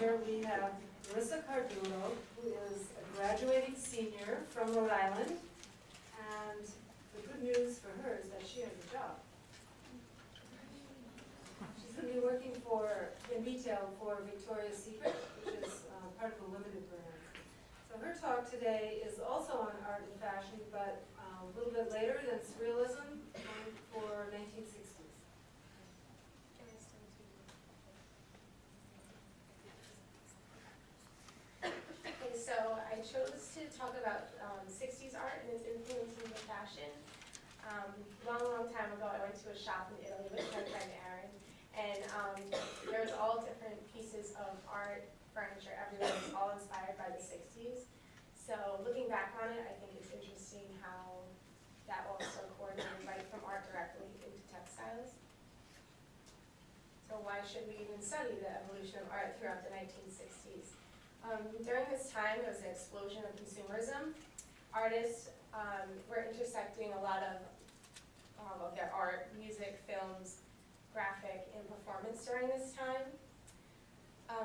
here we have Marissa Cardulo, who is a graduating senior from Rhode Island. And the good news for her is that she has a job. She's going to be working in retail for Victoria's Secret, which is part of the Limited brand. So her talk today is also on art and fashion, but a little bit later than Surrealism, for 1960s. Okay, so I chose to talk about 60s art and its influence in fashion. Long time ago, I went to a shop in Italy with my friend Erin, and there was all different pieces of art, furniture, everywhere. It was all inspired by the 60s. So looking back on it, I think it's interesting how that also coordinated right from art directly into textiles. So why should we even study the evolution of art throughout the 1960s? During this time, there was an explosion of consumerism. Artists were intersecting a lot of their art, music, films, graphic, and performance during this time.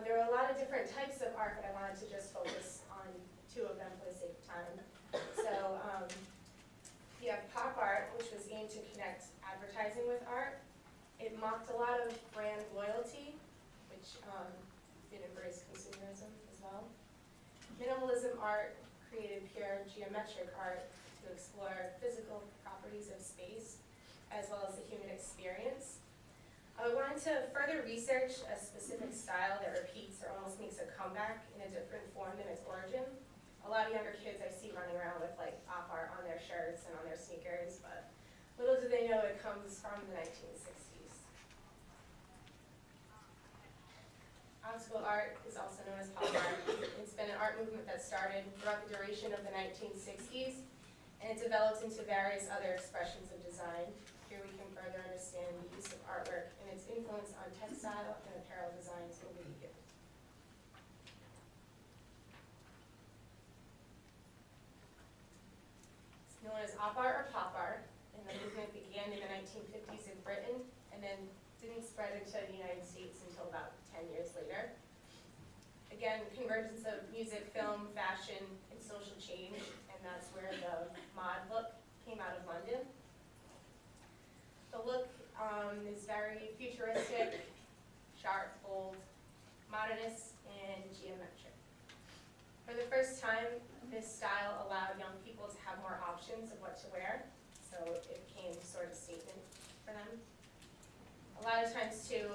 There were a lot of different types of art, but I wanted to just focus on two of them for the sake of time. So you have pop art, which was aimed to connect advertising with art. It mocked a lot of brand loyalty, which did embrace consumerism as well. Minimalism art created pure geometric art to explore physical properties of space, as well as the human experience. I wanted to further research a specific style that repeats or almost makes a comeback in a different form than its origin. A lot of younger kids I see running around with like op art on their shirts and on their sneakers, but little do they know it comes from the 1960s. Optical art is also known as pop art. It's been an art movement that started throughout the duration of the 1960s, and it developed into various other expressions of design. Here we can further understand the use of artwork and its influence on textile and apparel designs over the years. It's known as op art or pop art, and the movement began in the 1950s in Britain and then didn't spread into the United States until about 10 years later. Again, convergence of music, film, fashion, and social change, and that's where the mod look came out of London. The look is very futuristic, sharp, bold, modernist, and geometric. For the first time, this style allowed young people to have more options of what to wear, so it became sort of a statement for them. A lot of times, too,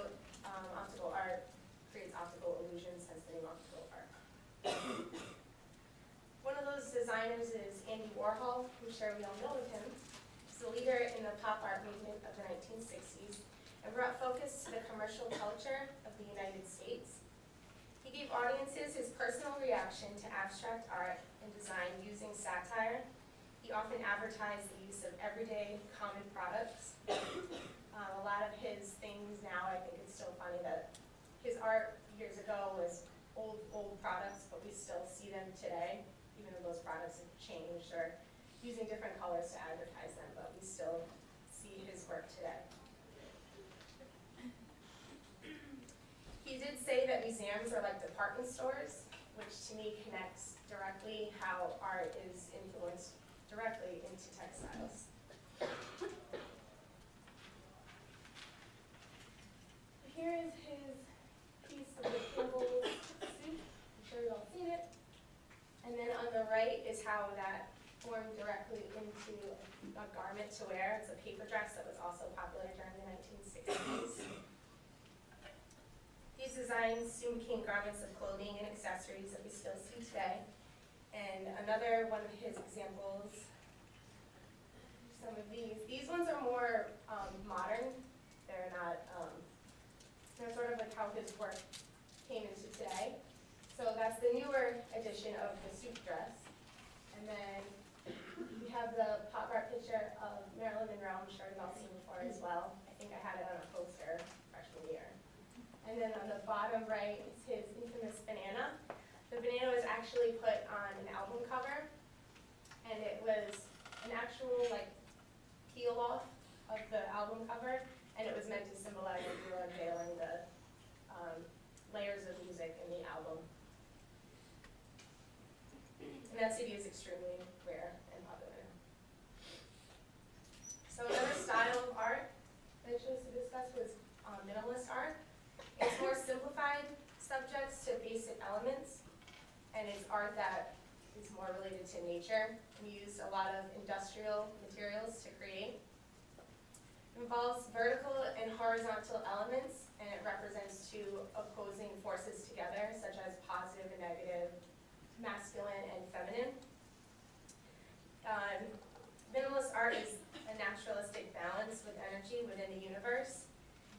optical art creates optical illusions, hence the name optical art. One of those designers is Andy Warhol. I'm sure we all know of him. He's the leader in the pop art movement of the 1960s and brought focus to the commercial culture of the United States. He gave audiences his personal reaction to abstract art and design using satire. He often advertised the use of everyday, common products. A lot of his things now, I think it's still funny that his art years ago was old products, but we still see them today, even though those products have changed or using different colors to advertise them, but we still see his work today. He did say that museums are like department stores, which to me connects directly how art is influenced directly into textiles. Here is his piece of the Campbell's soup. I'm sure you've all seen it. And then on the right is how that formed directly into a garment to wear. It's a paper dress that was also popular during the 1960s. These designs soon became garments of clothing and accessories that we still see today. And another one of his examples, some of these ones are more modern. They're not, they're sort of like how his work came into today. So that's the newer edition of the suit dress. And then we have the pop art picture of Marilyn Monroe. I'm sure you've all seen before as well. I think I had it on a poster freshman year. And then on the bottom right is his infamous banana. The banana was actually put on an album cover, and it was an actual peel off of the album cover, and it was meant to symbolize that we were unveiling the layers of music in the album. that city is extremely rare and popular. So another style of art that I chose to discuss was minimalist art. It's more simplified subjects to basic elements, and it's art that is more related to nature. We use a lot of industrial materials to create. It involves vertical and horizontal elements, and it represents two opposing forces together, such as positive and negative, masculine and feminine. Minimalist art is a naturalistic balance with energy within the universe.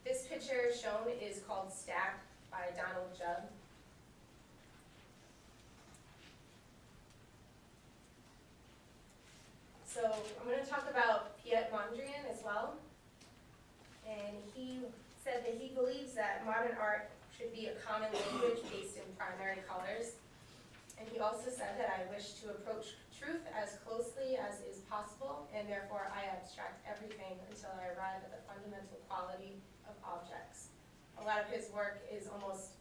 This picture shown is called Stack by Donald Judd. So I'm going to talk about Piet Mondrian as well. And he said that he believes that modern art should be a common language based in primary colors. And he also said that I wish to approach truth as closely as is possible, and therefore I abstract everything until I arrive at the fundamental quality of objects. A lot of his work is almost,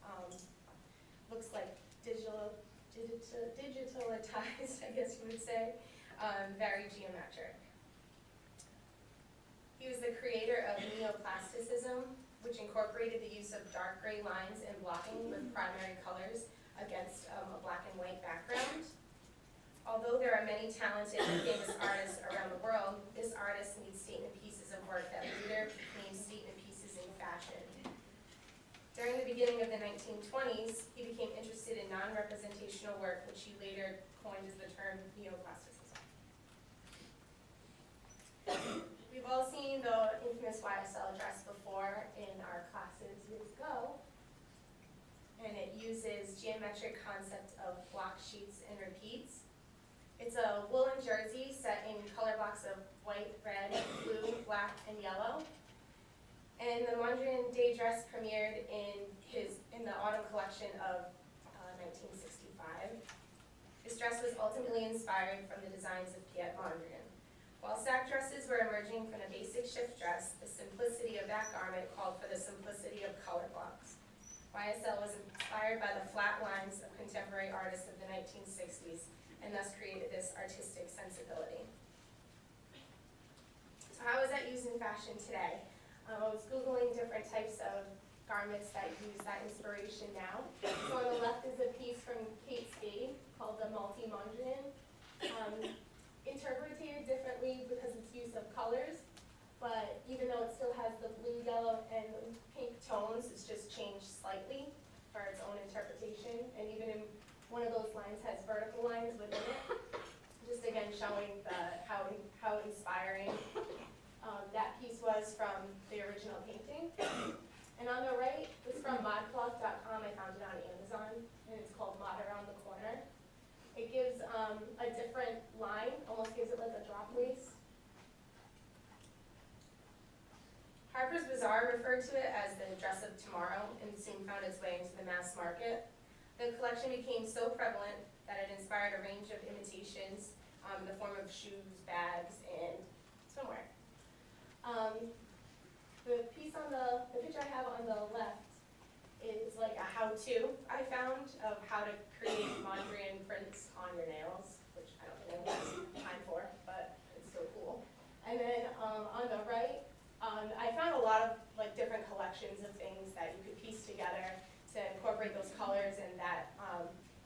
looks like digitalized, I guess you would say, very geometric. He was the creator of neoplasticism, which incorporated the use of dark gray lines and blocking with primary colors against a black and white background. Although there are many talented and famous artists around the world, this artist needs statement pieces of work that later became statement pieces in fashion. During the beginning of the 1920s, he became interested in non-representational work, which he later coined as the term neoplasticism. We've all seen the infamous YSL dress before in our classes years ago, and it uses geometric concept of block sheets and repeats. It's a woolen jersey set in color blocks of white, red, blue, black, and yellow. And the Mondrian Day dress premiered in the autumn collection of 1965. This dress was ultimately inspired from the designs of Piet Mondrian. While sack dresses were emerging from the basic shift dress, the simplicity of that garment called for the simplicity of color blocks. YSL was inspired by the flat lines of contemporary artists of the 1960s, and thus created this artistic sensibility. So how is that used in fashion today? I was Googling different types of garments that use that inspiration now. So on the left is a piece from Kate Spade called the Multi-Mondrian. Interpreted differently because it's use of colors, but even though it still has the blue, yellow, and pink tones, it's just changed slightly for its own interpretation. And even in one of those lines has vertical lines within it, just again showing how inspiring that piece was from the original painting. And on the right is from modcloth.com. I found it on Amazon, and it's called Mod Around the Corner. It gives a different line, almost gives it like a drop waist. Harper's Bazaar referred to it as the dress of tomorrow and soon found its way into the mass market. The collection became so prevalent that it inspired a range of imitations in the form of shoes, bags, and swimwear. The piece on the picture I have on the left is like a how-to I found of how to create Mondrian prints on your nails, which I don't think anyone has time for, but it's so cool. And then on the right, I found a lot of like different collections of things that you could piece together to incorporate those colors and that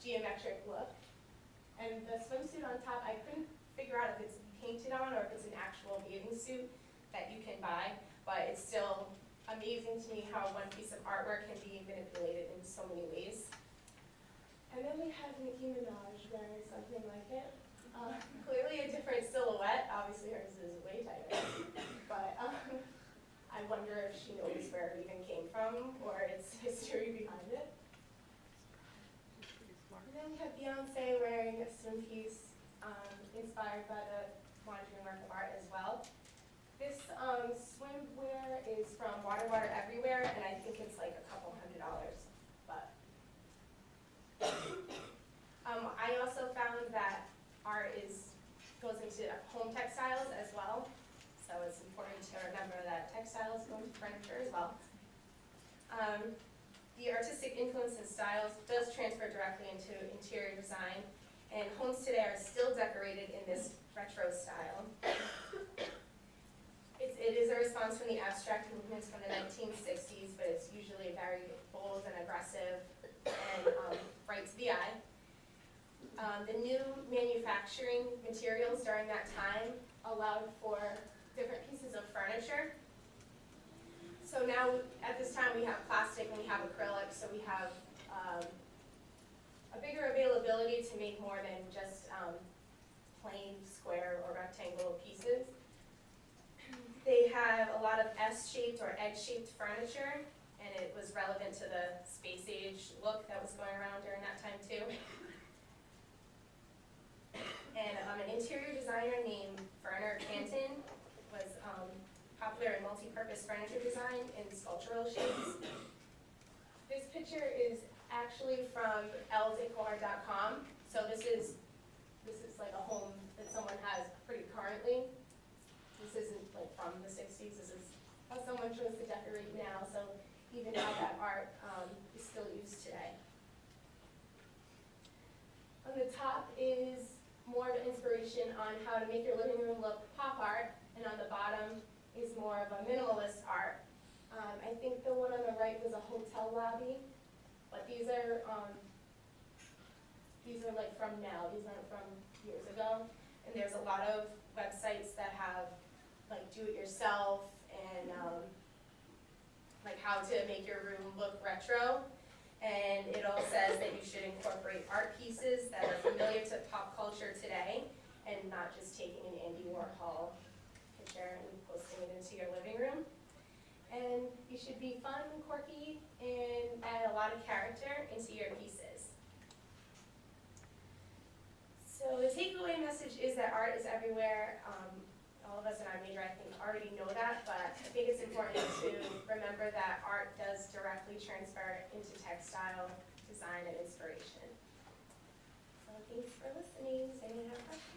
geometric look. And the swimsuit on top, I couldn't figure out if it's painted on or if it's an actual bathing suit that you can buy, but it's still amazing to me how one piece of artwork can be manipulated in so many ways. And then we have Nicki Minaj wearing something like it. Clearly a different silhouette. Obviously hers is way tighter. But I wonder if she knows where it even came from or its history behind it. And then we have Beyonce wearing a swim piece inspired by the Mondrian work of art as well. This swimwear is from Water Everywhere, and I think it's like a couple $100. But I also found that art goes into home textiles as well, so it's important to remember that textiles go into furniture as well. The artistic influence and styles does transfer directly into interior design, And homes today are still decorated in this retro style. It is a response from the abstract movements from the 1960s, but it's usually very bold and aggressive and bright to the eye. The new manufacturing materials during that time allowed for different pieces of furniture. So now, at this time, we have plastic and we have acrylic, so we have a bigger availability to make more than just plain square or rectangle pieces. They have a lot of S-shaped or egg-shaped furniture, and it was relevant to the space age look that was going around during that time too. And an interior designer named Werner Canton was popular in multi-purpose furniture design in sculptural shapes. This picture is actually from ldecor.com. So this is like a home that someone has pretty currently. This isn't like from the 60s. This is how someone chose to decorate now. So even how that art is still used today. On the top is more of an inspiration on how to make your living room look pop art, and on the bottom is more of a minimalist art. I think the one on the right was a hotel lobby, but these are like from now. These aren't from years ago. And there's a lot of websites that have like do-it-yourself and like how to make your room look retro. And it all says that you should incorporate art pieces that are familiar to pop culture today and not just taking an Andy Warhol picture and posting it into your living room. And you should be fun and quirky and add a lot of character into your pieces. So the takeaway message is that art is everywhere. All of us in our major, I think, already know that, but I think it's important to remember that art does directly transfer into textile design and inspiration. So thanks for listening. Does anyone have questions?